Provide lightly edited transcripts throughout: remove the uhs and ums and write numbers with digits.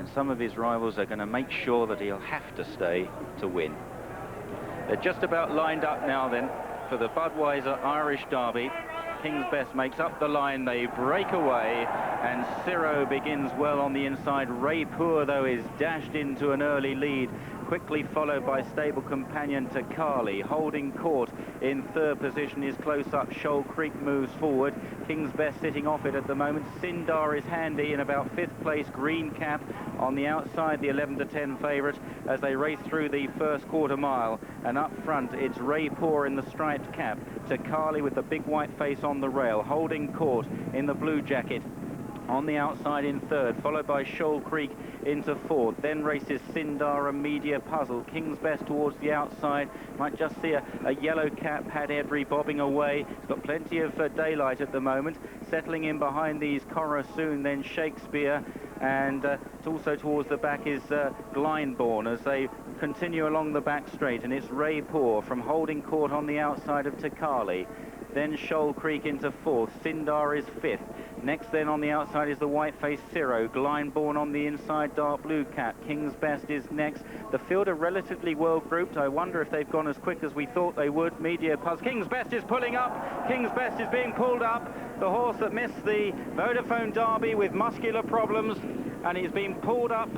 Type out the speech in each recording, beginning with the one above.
and some of his rivals are going to make sure that he'll have to stay to win. They're just about lined up now then for the Budweiser Irish Derby. King's Best makes up the line, they break away, and Ciro begins well on the inside. Ray Poor, though, is dashed into an early lead, quickly followed by stable companion Takali. Holding court in third position is close up. Shoal Creek moves forward. King's Best sitting off it at the moment. Sinndar is handy in about fifth place. Green Cap on the outside, the 11 to 10 favourite as they race through the first quarter mile. And up front, it's Ray Poor in the striped cap. Takali with the big white face on the rail, holding court in the blue jacket. On the outside in third, followed by Shoal Creek into fourth. Then races Sinndar and Media Puzzle. King's Best towards the outside. Might just see a yellow cap, Pat Edry bobbing away. It's got plenty of daylight at the moment. Settling in behind these Ciro soon, then Shakespeare. And also towards the back is Glyndebourne as they continue along the back straight. And it's Ray Poor from holding court on the outside of Takali. Then Shoal Creek into fourth. Sinndar is fifth. Next then on the outside is the white-faced Ciro. Glyndebourne on the inside, dark blue cap. King's Best is next. The field are relatively well grouped. I wonder if they've gone as quick as we thought they would. Media Puzzle. King's Best is pulling up. King's Best is being pulled up. The horse that missed the Vodafone Derby with muscular problems. And he's been pulled up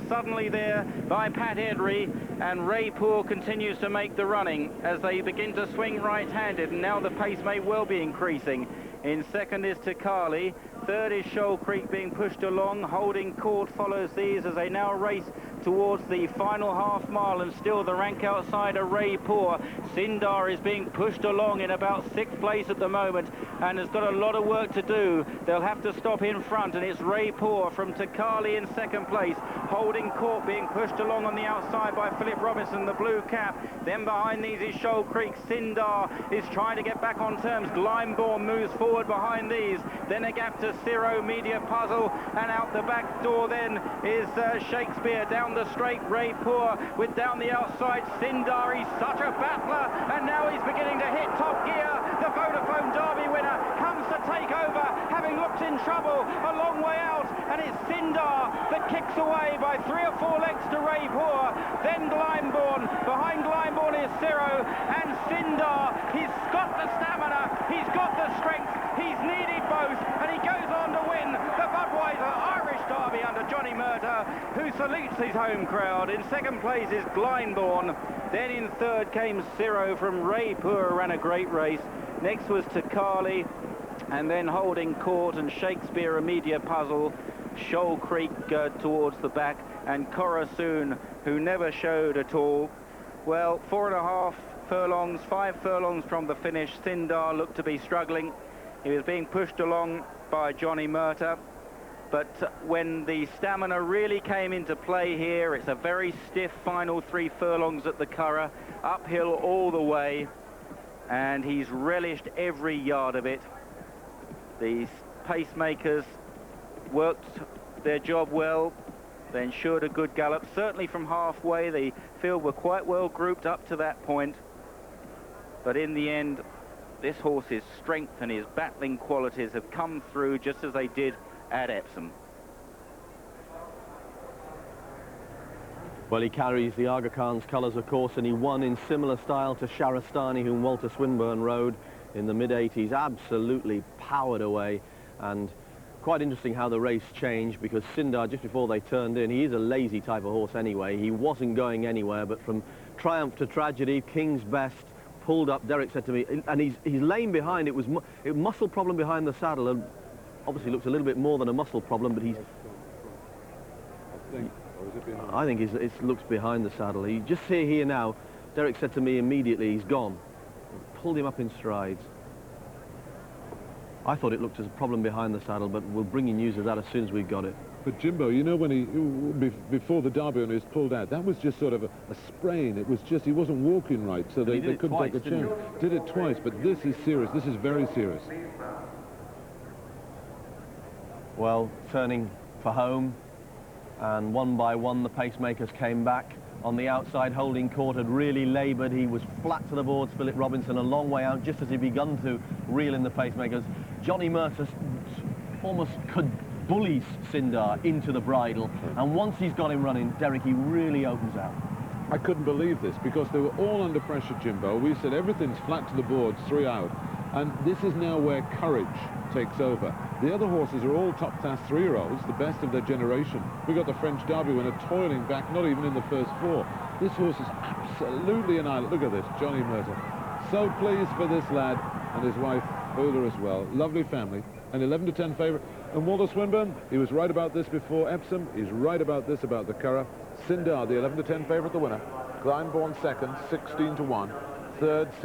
suddenly there by Pat Edry, and Ray Poor continues to make the running as they begin to swing right-handed, and now the pace may well be increasing. In second is Takali. Third is Shoal Creek being pushed along. Holding court follows these as they now race towards the final half mile, and still the rank outsider Ray Poor. Sinndar is being pushed along in about sixth place at the moment and has got a lot of work to do. They'll have to stop in front, and it's Ray Poor from Takali in second place. Holding court being pushed along on the outside by Philip Robinson, the blue cap. Then behind these is Shoal Creek. Sinndar is trying to get back on terms. Glyndebourne moves forward behind these. Then a gap to Ciro, Media Puzzle, and out the back door then is Shakespeare. Down the straight, Ray Poor with down the outside Sinndar. He's such a battler, and now he's beginning to hit top gear. The Vodafone Derby winner comes to take over, having looked in trouble a long way out, and it's Sinndar that kicks away by 3 or 4 lengths to Ray Poor. Then Glyndebourne. Behind Glyndebourne is Ciro, and Sinndar. He's got the stamina, he's got the strength, he's needed both, and he goes on to win the Budweiser Irish Derby under Johnny Murtagh, who salutes his home crowd. In second place is Glyndebourne. Then in third came Ciro from Ray Poor, ran a great race. Next was Takali, and then holding court and Shakespeare, a Media Puzzle. Shoal Creek towards the back, and Corasoon, who never showed at all. Well, 4.5 furlongs, 5 furlongs from the finish. Sinndar looked to be struggling. He was being pushed along by Johnny Murtagh. But when the stamina really came into play here, it's a very stiff final 3 furlongs at the Curragh, uphill all the way, and he's relished every yard of it. These pacemakers worked their job well. They ensured a good gallop. Certainly from halfway, the field were quite well grouped up to that point. But in the end, this horse's strength and his battling qualities have come through just as they did at Epsom. Well, he carries the Aga Khan's colours, of course, and he won in similar style to Sharastani, whom Walter Swinburne rode in the mid-80s. Absolutely powered away, and quite interesting how the race changed, because Sinndar, just before they turned in, he is a lazy type of horse anyway. He wasn't going anywhere, but from triumph to tragedy, King's Best pulled up, Derek said to me, and he's lame behind. It was a muscle problem behind the saddle, and obviously looks a little bit more than a muscle problem, but he's... I think it looks behind the saddle. You just see here now, Derek said to me immediately, he's gone. Pulled him up in strides. I thought it looked as a problem behind the saddle, but we'll bring you news of that as soon as we've got it. But Jimbo, you know, when before the Derby when he was pulled out, that was just sort of a sprain. It was just, he wasn't walking right, so they couldn't take a chance. Did it twice, but this is serious. This is very serious. Well, turning for home, and one by one the pacemakers came back. On the outside, holding court had really laboured. He was flat to the boards, Philip Robinson, a long way out, just as he begun to reel in the pacemakers. Johnny Murtagh almost could bullies Sinndar into the bridle, and once he's got him running, Derek, he really opens out. I couldn't believe this, because they were all under pressure, Jimbo. We said everything's flat to the boards, 3 out. And this is now where courage takes over. The other horses are all top-class 3-year-olds, the best of their generation. We got the French Derby winner toiling back, not even in the first 4. This horse is absolutely an island. Look at this, Johnny Murtagh. So pleased for this lad and his wife, Ola, as well. Lovely family. An 11-10 favourite. And Walter Swinburne, he was right about this before Epsom. He's right about this about the Curragh. Sinndar, the 11-10 favourite, the winner. Glyndebourne second, 16-1. Third, Ciro.